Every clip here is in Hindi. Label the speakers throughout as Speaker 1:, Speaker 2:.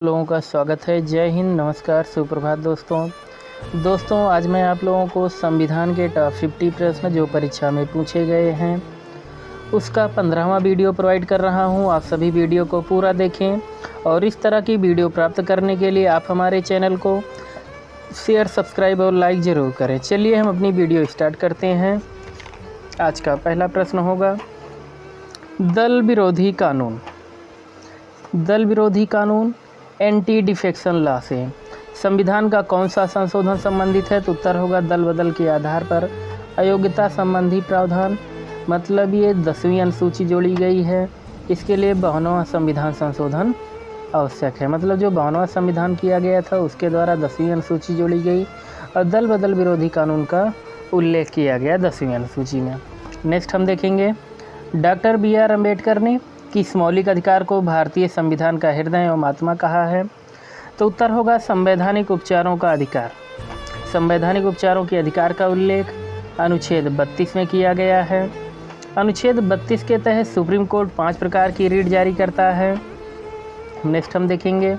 Speaker 1: लोगों का स्वागत है। जय हिंद, नमस्कार, सुप्रभात दोस्तों आज मैं आप लोगों को संविधान के टॉप 50 प्रश्न जो परीक्षा में पूछे गए हैं उसका 15वां वीडियो प्रोवाइड कर रहा हूं। आप सभी वीडियो को पूरा देखें और इस तरह की वीडियो प्राप्त करने के लिए आप हमारे चैनल को शेयर, सब्सक्राइब और लाइक ज़रूर करें। चलिए हम अपनी वीडियो स्टार्ट करते हैं। आज का पहला प्रश्न होगा, दल विरोधी कानून एंटी डिफेक्शन लॉ से संविधान का कौन सा संशोधन संबंधित है? तो उत्तर होगा दल बदल के आधार पर अयोग्यता संबंधी प्रावधान। मतलब ये 10वीं अनुसूची जोड़ी गई है, इसके लिए 52वां संविधान संशोधन आवश्यक है। मतलब जो 52वां संविधान किया गया था उसके द्वारा 10वीं अनुसूची जोड़ी गई और दल बदल विरोधी कानून का उल्लेख किया गया 10वीं अनुसूची में। नेक्स्ट हम देखेंगे, डॉक्टर BR अम्बेडकर ने किस मौलिक अधिकार को भारतीय संविधान का हृदय एवं आत्मा कहा है? तो उत्तर होगा संवैधानिक उपचारों का अधिकार। संवैधानिक उपचारों के अधिकार का उल्लेख अनुच्छेद 32 में किया गया है। अनुच्छेद 32 के तहत सुप्रीम कोर्ट 5 प्रकार की रीट जारी करता है। नेक्स्ट हम देखेंगे,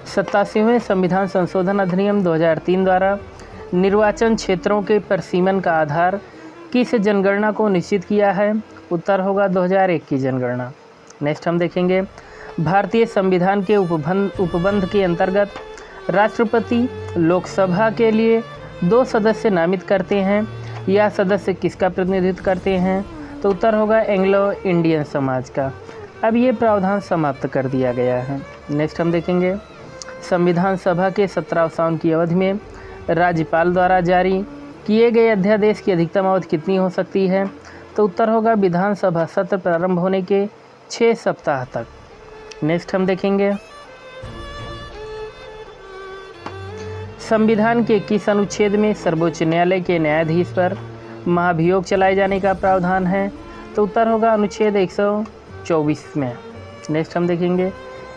Speaker 1: 87वें संविधान संशोधन अधिनियम 2003 द्वारा निर्वाचन क्षेत्रों के परिसीमन का आधार किस जनगणना को निश्चित किया है? उत्तर होगा 2001 की जनगणना। नेक्स्ट हम देखेंगे, भारतीय संविधान के उपबंध के अंतर्गत राष्ट्रपति लोकसभा के लिए 2 सदस्य नामित करते हैं। यह सदस्य किसका प्रतिनिधित्व करते हैं? तो उत्तर होगा एंग्लो इंडियन समाज का। अब ये प्रावधान समाप्त कर दिया गया है। नेक्स्ट हम देखेंगे, संविधान सभा के 17 साउन की अवधि में राज्यपाल द्वारा जारी किए गए अध्यादेश की अधिकतम अवधि कितनी हो सकती है? तो उत्तर होगा विधानसभा सत्र प्रारंभ होने के 6 सप्ताह तक। नेक्स्ट हम देखेंगे, संविधान के किस अनुच्छेद में सर्वोच्च न्यायालय के न्यायाधीश पर महाभियोग चलाए जाने का प्रावधान है? तो उत्तर होगा अनुच्छेद 124 में। नेक्स्ट हम देखेंगे,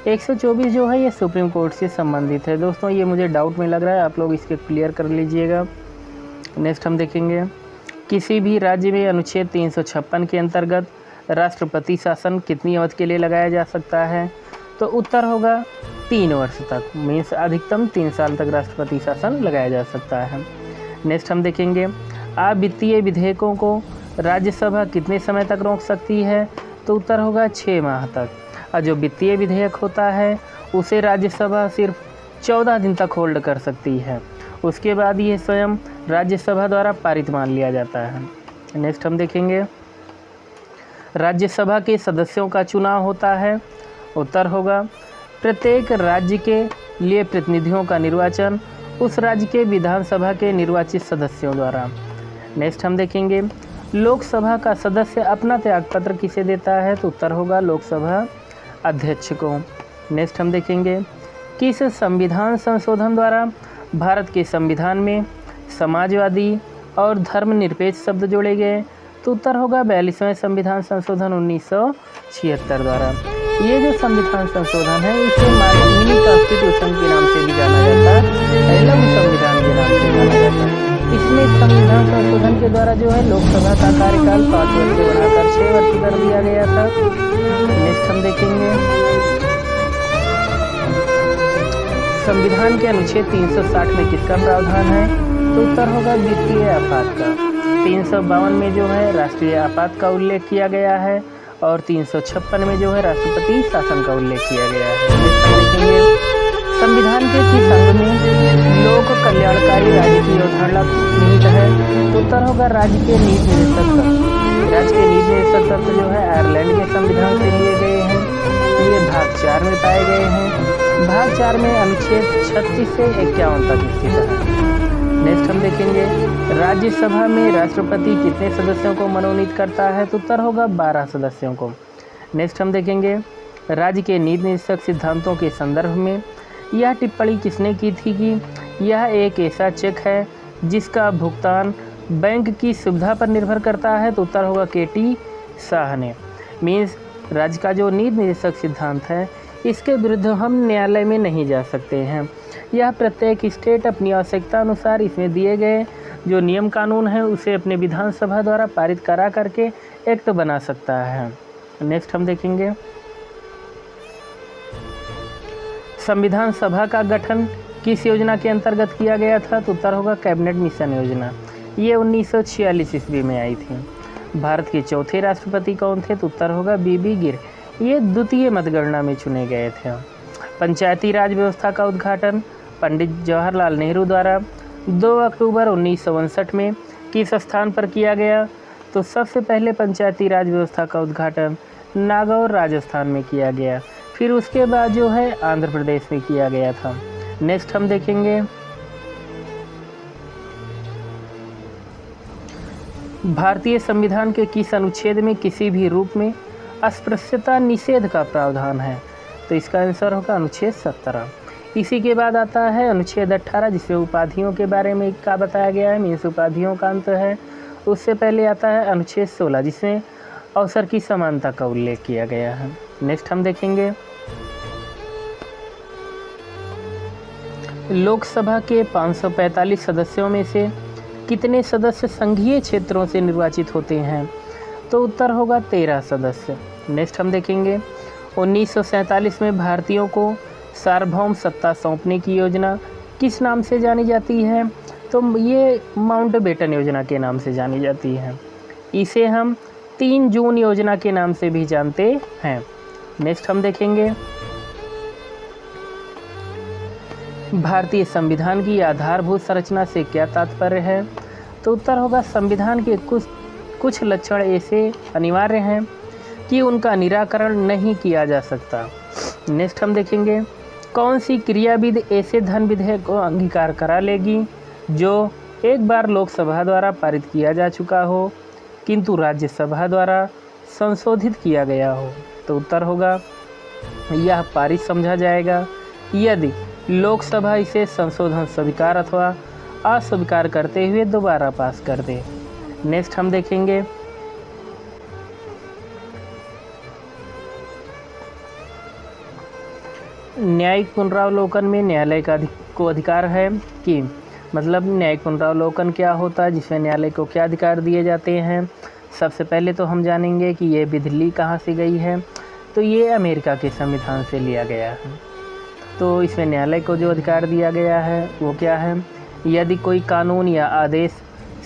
Speaker 1: 124 जो है ये सुप्रीम कोर्ट से संबंधित है। दोस्तों ये मुझे डाउट में लग रहा है, आप लोग इसके क्लियर कर लीजिएगा। नेक्स्ट हम देखेंगे, किसी भी राज्य में अनुच्छेद 356 के अंतर्गत राष्ट्रपति शासन कितनी अवधि के लिए लगाया जा सकता है? तो उत्तर होगा 3 वर्ष तक, मीन्स अधिकतम 3 साल तक राष्ट्रपति शासन लगाया जा सकता है। नेक्स्ट हम देखेंगे, वित्तीय विधेयकों को राज्यसभा कितने समय तक रोक सकती है? तो उत्तर होगा 6 माह तक। और जो वित्तीय विधेयक होता है उसे राज्यसभा सिर्फ 14 दिन तक होल्ड कर सकती है, उसके बाद ये स्वयं राज्यसभा द्वारा पारित मान लिया जाता है। नेक्स्ट हम देखेंगे, राज्यसभा के सदस्यों का चुनाव होता है। उत्तर होगा प्रत्येक राज्य के लिए प्रतिनिधियों का निर्वाचन उस राज्य के विधानसभा के निर्वाचित सदस्यों द्वारा। नेक्स्ट हम देखेंगे, लोकसभा का सदस्य अपना त्यागपत्र किसे देता है? तो उत्तर होगा लोकसभा अध्यक्ष को। नेक्स्ट हम देखेंगे, किस संविधान संशोधन द्वारा भारत के संविधान में समाजवादी और धर्मनिरपेक्ष शब्द जोड़े गए? तो उत्तर होगा 42वें संविधान संशोधन 1976 द्वारा। ये जो संविधान संशोधन है इसे मिनी कॉन्स्टिट्यूशन के नाम से भी जाना जाता है, लघु संविधान के नाम से जाना जाता है। इसमें संविधान संशोधन के द्वारा जो है लोकसभा का कार्यकाल 5 वर्ष से बढ़ाकर 6 वर्ष कर दिया गया था। नेक्स्ट हम देखेंगे, संविधान के अनुच्छेद 360 में किसका प्रावधान है? तो उत्तर होगा वित्तीय आपात का। 352 में जो है राष्ट्रीय आपात का उल्लेख किया गया है और 356 में जो है राष्ट्रपति शासन का उल्लेख किया गया है। देखेंगे, संविधान के किस अंग में लोक कल्याणकारी राज्य की अवधारणा निहित है? तो उत्तर होगा राज्य के नीति निर्देशक तत्व। राज्य के नीति निर्देशक तत्व जो है आयरलैंड के संविधान से लिए गए हैं। ये भाग 4 में पाए गए हैं। भाग 4 में अनुच्छेद 36 से 51 तक स्थित है। नेक्स्ट हम देखेंगे, राज्यसभा में राष्ट्रपति कितने सदस्यों को मनोनीत करता है? तो उत्तर होगा 12 सदस्यों को। नेक्स्ट हम देखेंगे, राज्य के नीति निर्देशक सिद्धांतों के संदर्भ में यह टिप्पणी किसने की थी कि यह एक ऐसा चेक है जिसका भुगतान बैंक की सुविधा पर निर्भर करता है? तो उत्तर होगा KT शाह ने। मीन्स राज्य का जो नीति निर्देशक सिद्धांत है इसके विरुद्ध हम न्यायालय में नहीं जा सकते हैं। यह प्रत्येक स्टेट अपनी आवश्यकता अनुसार इसमें दिए गए जो नियम कानून है उसे अपने विधानसभा द्वारा पारित करा करके एक्ट बना सकता है। नेक्स्ट हम देखेंगे संविधान सभा का गठन किस योजना के अंतर्गत किया गया था? तो उत्तर होगा कैबिनेट मिशन योजना। ये 1946 ईस्वी में आई थी। भारत के चौथे राष्ट्रपति कौन थे? तो उत्तर होगा बीबी गिर। ये द्वितीय मतगणना में चुने गए थे। पंचायती राज व्यवस्था का उद्घाटन पंडित जवाहरलाल नेहरू द्वारा 2 अक्टूबर 1959 में किस स्थान पर किया गया? तो सबसे पहले पंचायती राज व्यवस्था का उद्घाटन नागौर राजस्थान में किया गया, फिर उसके बाद जो है आंध्र प्रदेश में किया गया था। नेक्स्ट हम देखेंगे भारतीय संविधान के किस अनुच्छेद में किसी भी रूप में अस्पृश्यता निषेध का प्रावधान है? तो इसका आंसर होगा अनुच्छेद 17। इसी के बाद आता है अनुच्छेद 18 जिसमें उपाधियों के बारे में क्या बताया गया है, मीन्स उपाधियों का अंत है। उससे पहले आता है अनुच्छेद 16 जिसमें अवसर की समानता का उल्लेख किया गया है। नेक्स्ट हम देखेंगे लोकसभा के 545 सदस्यों में से कितने सदस्य संघीय क्षेत्रों से निर्वाचित होते हैं? तो उत्तर होगा 13 सदस्य। नेक्स्ट हम देखेंगे 1947 में भारतीयों को सार्वभौम सत्ता सौंपने की योजना किस नाम से जानी जाती है? तो ये माउंटबेटन योजना के नाम से जानी जाती है। इसे हम 3 जून योजना के नाम से भी जानते हैं। नेक्स्ट हम देखेंगे भारतीय संविधान की आधारभूत संरचना से क्या तात्पर्य है? तो उत्तर होगा संविधान के कुछ लक्षण ऐसे अनिवार्य हैं कि उनका निराकरण नहीं किया जा सकता। नेक्स्ट हम देखेंगे कौन सी क्रियाविधि ऐसे धन विधेयक को अंगीकार करा लेगी जो एक बार लोकसभा द्वारा पारित किया जा चुका हो किंतु राज्यसभा द्वारा संशोधित किया गया हो? तो उत्तर होगा यह पारित समझा जाएगा यदि लोकसभा इसे संशोधन स्वीकार अथवा अस्वीकार करते हुए दोबारा पास कर दे। नेक्स्ट हम देखेंगे न्यायिक पुनरावलोकन में न्यायालय को अधिकार है कि मतलब न्यायिक पुनरावलोकन क्या होता है, जिसमें न्यायालय को क्या अधिकार दिए जाते हैं? सबसे पहले तो हम जानेंगे कि ये विधि ली कहाँ से गई है। तो ये अमेरिका के संविधान से लिया गया है। तो इसमें न्यायालय को जो अधिकार दिया गया है वो क्या है? यदि कोई कानून या आदेश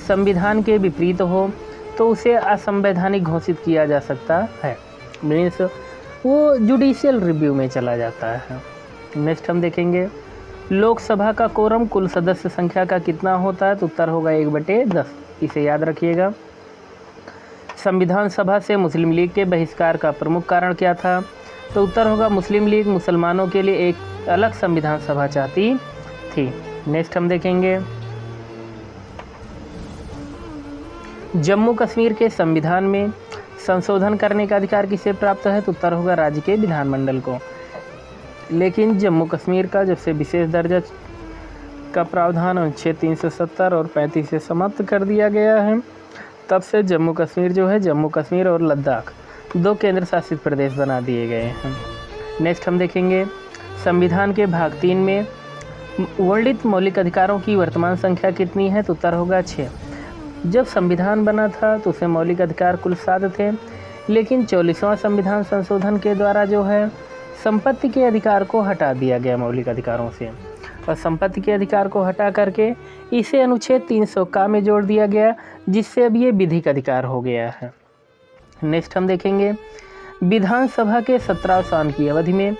Speaker 1: संविधान के विपरीत हो तो उसे असंवैधानिक घोषित किया जा सकता है, मीन्स वो जुडिशियल रिव्यू में चला जाता है। नेक्स्ट हम देखेंगे लोकसभा का कोरम कुल सदस्य संख्या का कितना होता है? तो उत्तर होगा 1/10। इसे याद रखिएगा। संविधान सभा से मुस्लिम लीग के बहिष्कार का प्रमुख कारण क्या था? तो उत्तर होगा मुस्लिम लीग मुसलमानों के लिए एक अलग संविधान सभा चाहती थी। नेक्स्ट हम देखेंगे जम्मू कश्मीर के संविधान में संशोधन करने का अधिकार किसे प्राप्त है? तो उत्तर होगा राज्य के विधानमंडल को। लेकिन जम्मू कश्मीर का जब से विशेष दर्जा का प्रावधान अनुच्छेद 370 और 35 से समाप्त कर दिया गया है, तब से जम्मू कश्मीर जो है जम्मू कश्मीर और लद्दाख 2 केंद्र शासित प्रदेश बना दिए गए हैं। नेक्स्ट हम देखेंगे संविधान के भाग 3 में वर्णित मौलिक अधिकारों की वर्तमान संख्या कितनी है? तो उत्तर होगा 6। जब संविधान बना था तो उसे मौलिक अधिकार कुल 7 थे, लेकिन 44वां संविधान संशोधन के द्वारा जो है संपत्ति के अधिकार को हटा दिया गया मौलिक अधिकारों से, और संपत्ति के अधिकार को हटा करके इसे अनुच्छेद 300 का में जोड़ दिया गया, जिससे अब ये विधिक अधिकार हो गया है। नेक्स्ट हम देखेंगे विधानसभा के 17 साल की अवधि में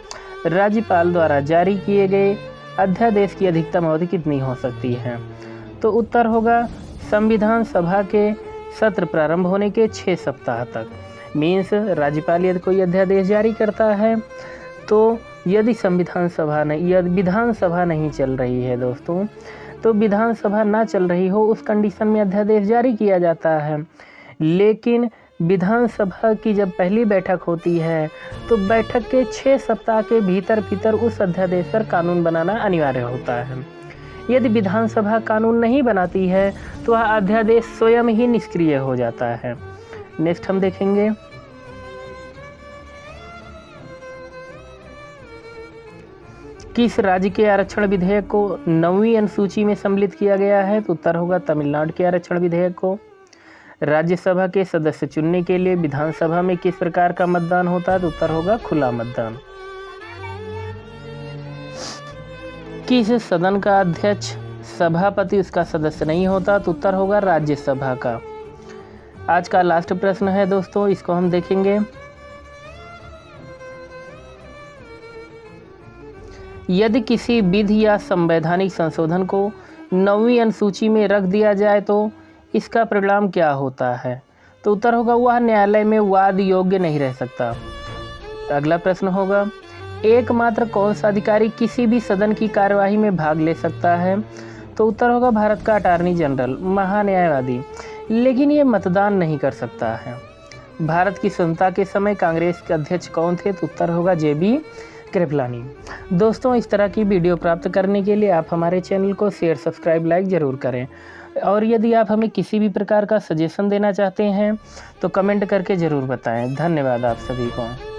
Speaker 1: राज्यपाल द्वारा जारी किए गए अध्यादेश की अधिकतम अवधि कितनी हो सकती है? तो उत्तर होगा संविधान सभा के सत्र प्रारंभ होने के 6 सप्ताह तक। मीन्स राज्यपाल यदि कोई अध्यादेश जारी करता है तो यदि विधानसभा नहीं चल रही है दोस्तों, तो विधानसभा ना चल रही हो उस कंडीशन में अध्यादेश जारी किया जाता है। लेकिन विधानसभा की जब पहली बैठक होती है तो बैठक के 6 सप्ताह के भीतर उस अध्यादेश पर कानून बनाना अनिवार्य होता है। यदि विधानसभा कानून नहीं बनाती है तो वह अध्यादेश स्वयं ही निष्क्रिय हो जाता है। नेक्स्ट हम देखेंगे किस राज्य के आरक्षण विधेयक को 9वीं अनुसूची में सम्मिलित किया गया है? तो उत्तर होगा तमिलनाडु के आरक्षण विधेयक को। राज्यसभा के सदस्य चुनने के लिए विधानसभा में किस प्रकार का मतदान होता है? तो उत्तर होगा खुला मतदान। किस सदन का अध्यक्ष सभापति उसका सदस्य नहीं होता? तो उत्तर होगा राज्यसभा का। आज का लास्ट प्रश्न है दोस्तों, इसको हम देखेंगे। यदि किसी विधि या संवैधानिक संशोधन को 9वीं अनुसूची में रख दिया जाए तो इसका परिणाम क्या होता है? तो उत्तर होगा वह न्यायालय में वाद योग्य नहीं रह सकता। अगला प्रश्न होगा, एकमात्र कौन सा अधिकारी किसी भी सदन की कार्यवाही में भाग ले सकता है? तो उत्तर होगा भारत का अटॉर्नी जनरल, महान्यायवादी, लेकिन ये मतदान नहीं कर सकता है। भारत की स्वतंत्रता के समय कांग्रेस के अध्यक्ष कौन थे? तो उत्तर होगा JB कृपलानी। दोस्तों, इस तरह की वीडियो प्राप्त करने के लिए आप हमारे चैनल को शेयर, सब्सक्राइब, लाइक ज़रूर करें। और यदि आप हमें किसी भी प्रकार का सजेशन देना चाहते हैं तो कमेंट करके ज़रूर बताएं। धन्यवाद आप सभी को।